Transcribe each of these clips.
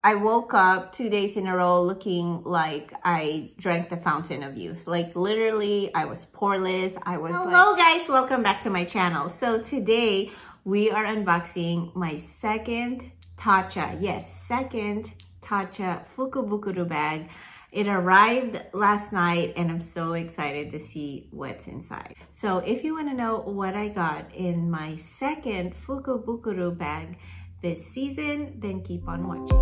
I woke up 2 days in a row looking like I drank the fountain of youth. Like literally, I was poreless. Hello guys, welcome back to my channel. So today we are unboxing my second Tatcha. Yes, second Tatcha Fukubukuro bag. It arrived last night and I'm so excited to see what's inside. So if you want to know what I got in my second Fukubukuro bag this season, then keep on watching.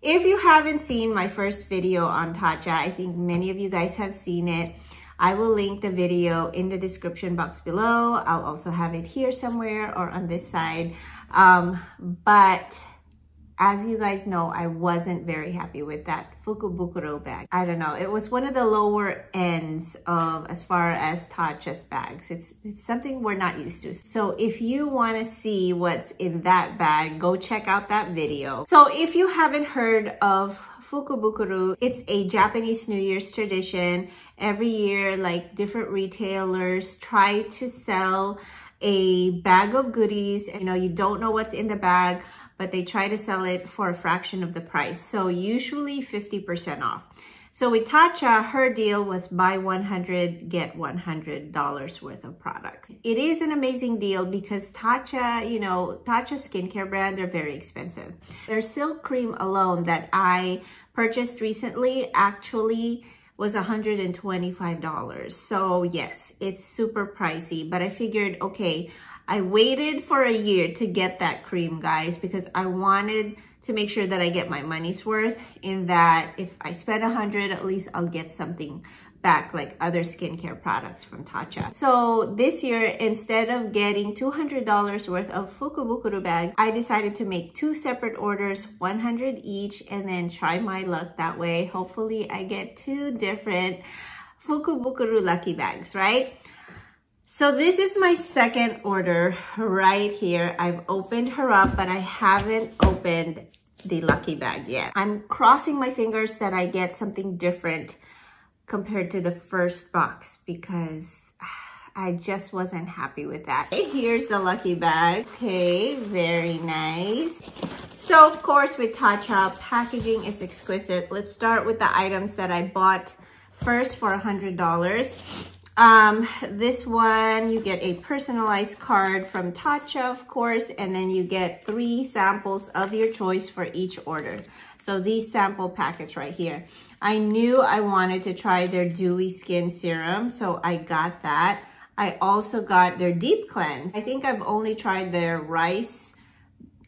If you haven't seen my first video on Tatcha, I think many of you guys have seen it. I will link the video in the description box below. I'll also have it here somewhere or on this side. But as you guys know, I wasn't very happy with that Fukubukuro bag. I don't know, it was one of the lower ends of as far as Tatcha's bags. It's something we're not used to. So if you want to see what's in that bag, go check out that video. So if you haven't heard of Fukubukuro, it's a Japanese New Year's tradition. Every year, like different retailers try to sell a bag of goodies. You know, you don't know what's in the bag, but they try to sell it for a fraction of the price. So usually 50% off. So with Tatcha, her deal was buy 100, get $100 worth of products. It is an amazing deal because Tatcha, you know, Tatcha skincare brand, they're very expensive. Their silk cream alone that I purchased recently actually was $125. So yes, it's super pricey, but I figured, okay, I waited for a year to get that cream, guys, because I wanted to make sure that I get my money's worth, in that if I spend 100, at least I'll get something back, like other skincare products from Tatcha. So this year, instead of getting $200 worth of Fukubukuro bags, I decided to make two separate orders, 100 each, and then try my luck that way. Hopefully I get two different Fukubukuro lucky bags, right? So this is my second order right here. I've opened her up, but I haven't opened the lucky bag yet. I'm crossing my fingers that I get something different compared to the first box because I just wasn't happy with that. Here's the lucky bag. Okay, very nice. So of course with Tatcha, packaging is exquisite. Let's start with the items that I bought first for $100. This one, you get a personalized card from Tatcha, of course, and then you get 3 samples of your choice for each order. So these sample packets right here. I knew I wanted to try their dewy skin serum, so I got that. I also got their deep cleanse. I think I've only tried their rice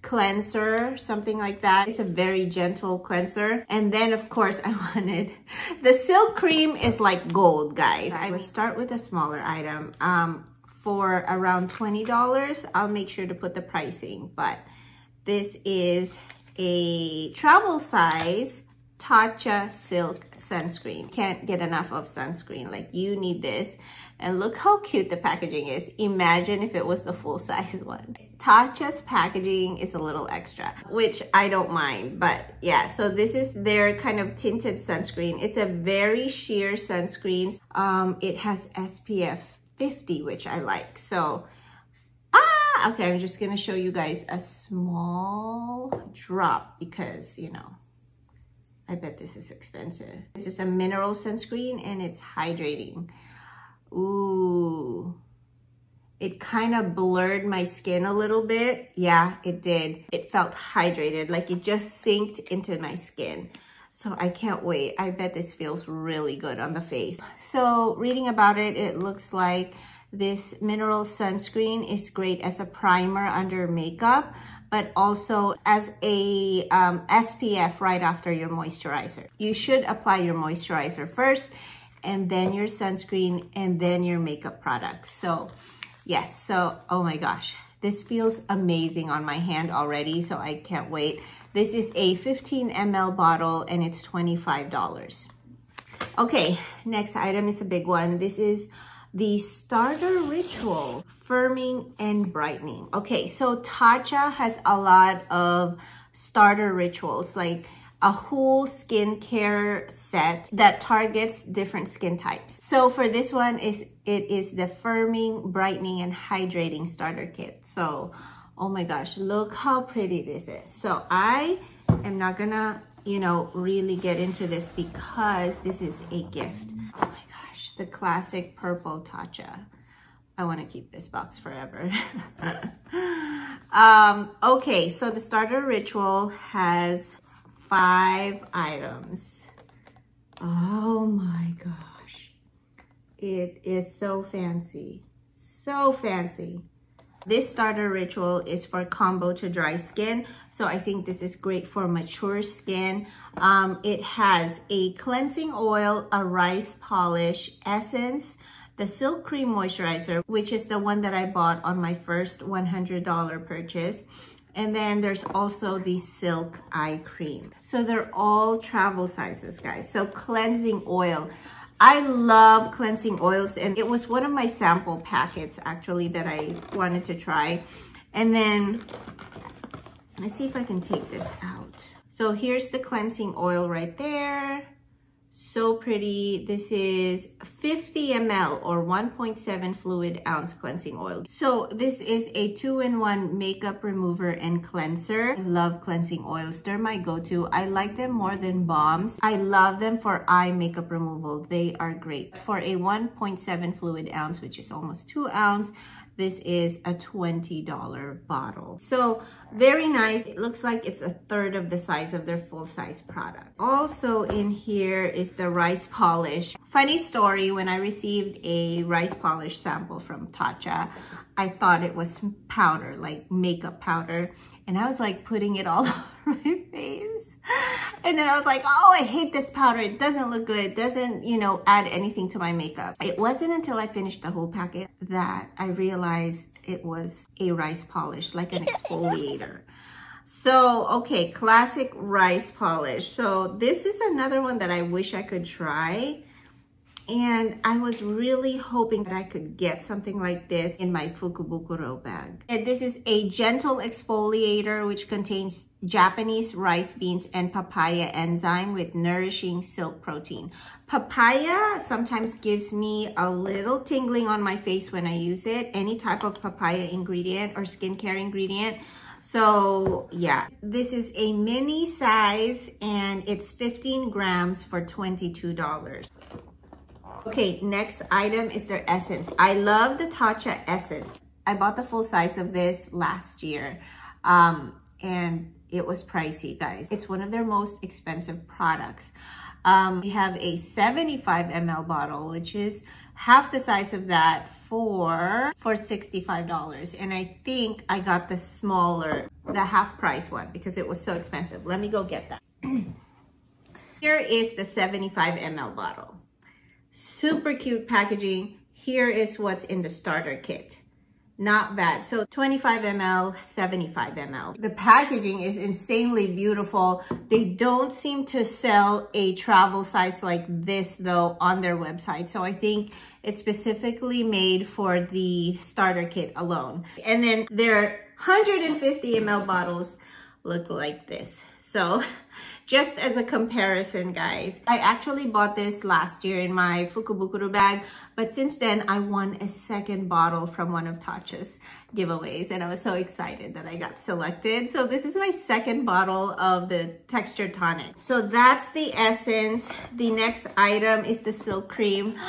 cleanser, something like that. It's a very gentle cleanser. And then of course I wanted the silk cream. Is like gold, guys. I will start with a smaller item for around $20. I'll make sure to put the pricing, but this is a travel size Tatcha silk sunscreen. Can't get enough of sunscreen. Like, you need this. And look how cute the packaging is. Imagine if it was the full size one. Tatcha's packaging is a little extra, which I don't mind, but yeah. So this is their kind of tinted sunscreen. It's a very sheer sunscreen. It has SPF 50, which I like. So, okay, I'm just gonna show you guys a small drop because, you know, I bet this is expensive. This is a mineral sunscreen and it's hydrating. Ooh, it kind of blurred my skin a little bit. Yeah, it did. It felt hydrated, like it just sinked into my skin. So I can't wait. I bet this feels really good on the face. So reading about it, it looks like this mineral sunscreen is great as a primer under makeup, but also as a SPF right after your moisturizer. You should apply your moisturizer first, and then your sunscreen, and then your makeup products. So yes, so oh my gosh, this feels amazing on my hand already, so I can't wait. This is a 15 ml bottle and it's $25. Okay, next item is a big one. This is the Starter Ritual Firming and Brightening. Okay, so Tatcha has a lot of starter rituals, like a whole skincare set that targets different skin types. So for this one, it is the Firming, Brightening, and Hydrating Starter Kit. So, oh my gosh, look how pretty this is. So I am not gonna, you know, really get into this because this is a gift. Oh my gosh, the classic purple Tatcha. I want to keep this box forever. Okay, so the starter ritual has 5 items. Oh my gosh. It is so fancy. So fancy. This starter ritual is for combo to dry skin. So I think this is great for mature skin. It has a cleansing oil, a rice polish, essence, the silk cream moisturizer, which is the one that I bought on my first $100 purchase. And then there's also the silk eye cream. So they're all travel sizes, guys. So cleansing oil. I love cleansing oils, and it was one of my sample packets actually that I wanted to try. And then let's see if I can take this out. So here's the cleansing oil right there. So pretty. This is 50 ml or 1.7 fluid ounce cleansing oil. So this is a 2-in-1 makeup remover and cleanser. I love cleansing oils. They're my go-to. I like them more than balms. I love them for eye makeup removal. They are great. For a 1.7 fluid ounce, which is almost 2 ounce, this is a $20 bottle. So very nice. It looks like it's 1/3 of the size of their full-size product. Also in here is the rice polish. Funny story, when I received a rice polish sample from Tatcha, I thought it was powder, like makeup powder. And I was like putting it all over my face. And then I was like, oh, I hate this powder. It doesn't look good. It doesn't, you know, add anything to my makeup. It wasn't until I finished the whole packet that I realized it was a rice polish, like an exfoliator. So, okay, classic rice polish. So this is another one that I wish I could try. And I was really hoping that I could get something like this in my Fukubukuro bag. And this is a Gentle Exfoliator, which contains Japanese rice beans and papaya enzyme with nourishing silk protein. Papaya sometimes gives me a little tingling on my face when I use it. Any type of papaya ingredient or skincare ingredient. So yeah, this is a mini size and it's 15 grams for $22. Okay, next item is their essence. I love the Tatcha essence. I bought the full size of this last year and it was pricey, guys. It's one of their most expensive products. We have a 75 ml bottle, which is half the size of that for $65. And I think I got the smaller, the half price one because it was so expensive. Let me go get that. Here is the 75 ml bottle. Super cute packaging. Here is what's in the starter kit. Not bad. So 25 ml, 75 ml. The packaging is insanely beautiful. They don't seem to sell a travel size like this though on their website. So I think it's specifically made for the starter kit alone. And then their 150 ml bottles look like this. So just as a comparison, guys, I actually bought this last year in my Fukubukuro bag, but since then I won a second bottle from one of Tatcha's giveaways and I was so excited that I got selected. So this is my second bottle of the texture tonic. So that's the essence. The next item is the silk cream.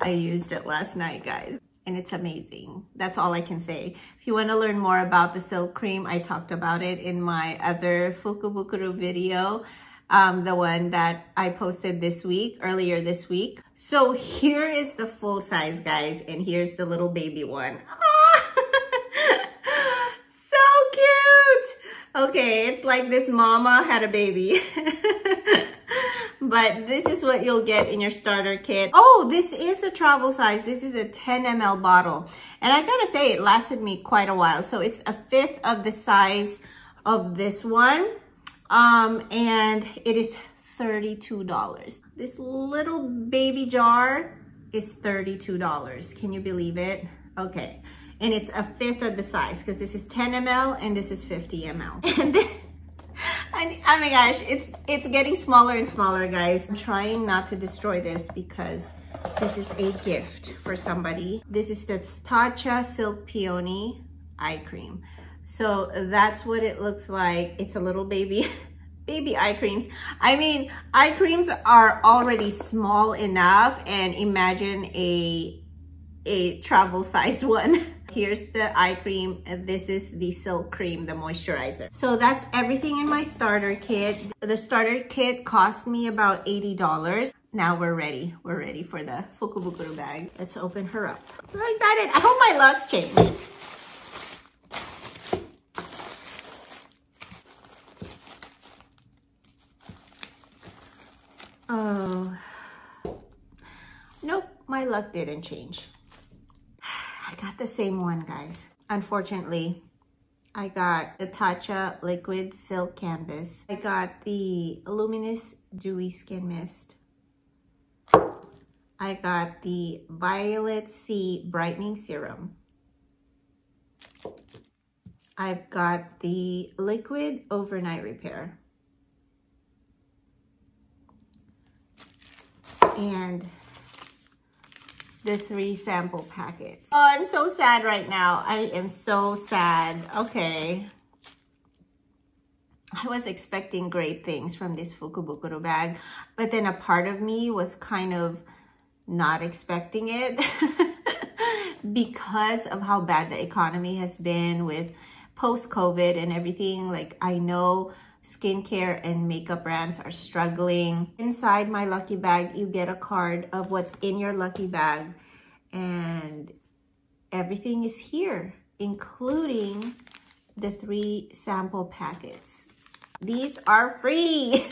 I used it last night, guys. And it's amazing. That's all I can say. If you want to learn more about the silk cream, I talked about it in my other Fukubukuro video, the one that I posted earlier this week. So here is the full size, guys, and here's the little baby one. So cute! Okay, it's like this mama had a baby. But this is what you'll get in your starter kit. Oh, this is a travel size. This is a 10 ml bottle. And I gotta say, it lasted me quite a while. So it's 1/5 of the size of this one. And it is $32. This little baby jar is $32. Can you believe it? Okay. And it's 1/5 of the size because this is 10 ml and this is 50 ml. And then Oh my gosh, it's getting smaller and smaller, guys. I'm trying not to destroy this because this is a gift for somebody. This is the Tatcha Silk Peony eye cream. So that's what it looks like. It's a little baby eye creams. I mean, eye creams are already small enough, and imagine a travel size one. Here's the eye cream, and this is the silk cream, the moisturizer. So that's everything in my starter kit. The starter kit cost me about $80. Now we're ready. We're ready for the Fukubukuro bag. Let's open her up. So excited. I hope my luck changed. Oh, nope, my luck didn't change. I got the same one, guys. Unfortunately, I got the Tatcha Liquid Silk Canvas. I got the Luminous Dewy Skin Mist. I got the Violet Sea Brightening Serum. I've got the Liquid Overnight Repair. And the 3 sample packets. Oh, I'm so sad right now. I am so sad. Okay. I was expecting great things from this Fukubukuro bag, but then a part of me was kind of not expecting it because of how bad the economy has been with post-COVID and everything. Like, I know skincare and makeup brands are struggling. Inside my lucky bag, you get a card of what's in your lucky bag, and everything is here, including the 3 sample packets. These are free.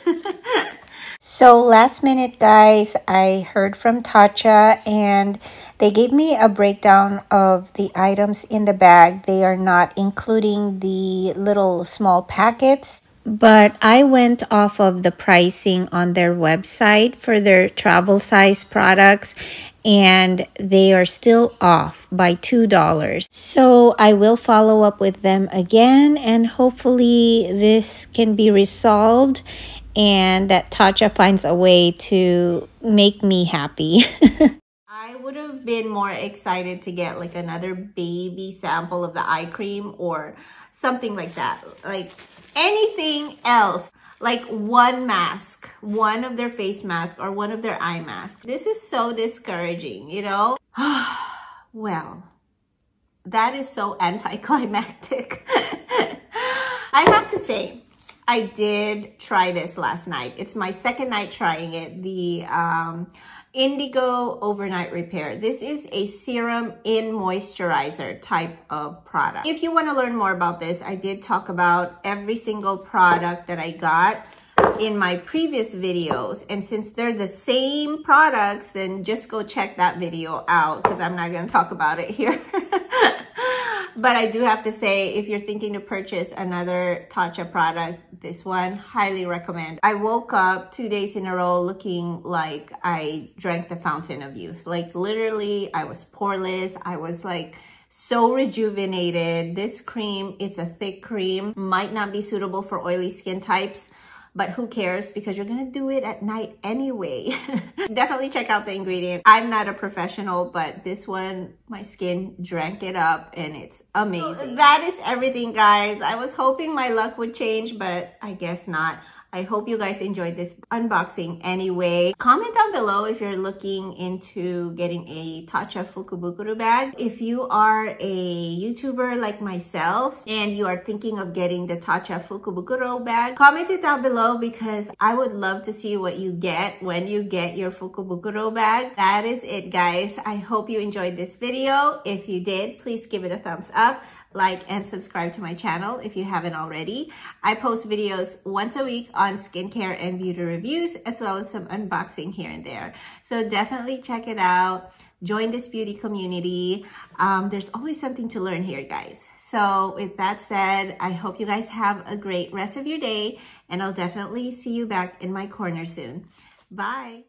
So last minute, guys, I heard from Tatcha and they gave me a breakdown of the items in the bag. They are not including the little small packets, but I went off of the pricing on their website for their travel size products, and they are still off by $2. So I will follow up with them again, and hopefully this can be resolved and that Tatcha finds a way to make me happy. I would have been more excited to get like another baby sample of the eye cream or something like that. Like anything else, like one mask, one of their face mask or one of their eye mask. This is so discouraging, you know? Well, that is so anticlimactic. I have to say, I did try this last night. It's my second night trying it. The Indigo Overnight Repair. This is a serum in moisturizer type of product. If you want to learn more about this, I did talk about every single product that I got in my previous videos. And since they're the same products, then just go check that video out because I'm not going to talk about it here. But I do have to say, if you're thinking to purchase another Tatcha product, this one, highly recommend. I woke up 2 days in a row looking like I drank the fountain of youth. Like literally, I was poreless. I was like so rejuvenated. This cream, it's a thick cream, might not be suitable for oily skin types, but who cares, because you're gonna do it at night anyway. Definitely check out the ingredient. I'm not a professional, but this one, my skin drank it up and it's amazing. So that is everything, guys. I was hoping my luck would change, but I guess not. I hope you guys enjoyed this unboxing anyway. Comment down below if you're looking into getting a Tatcha Fukubukuro bag. If you are a YouTuber like myself and you are thinking of getting the Tatcha Fukubukuro bag, comment it down below because I would love to see what you get when you get your Fukubukuro bag. That is it, guys. I hope you enjoyed this video. If you did, please give it a thumbs up. Like and subscribe to my channel if you haven't already. I post videos once a week on skincare and beauty reviews, as well as some unboxing here and there. So definitely check it out. Join this beauty community. There's always something to learn here, guys. So with that said, I hope you guys have a great rest of your day, and I'll definitely see you back in my corner soon. Bye.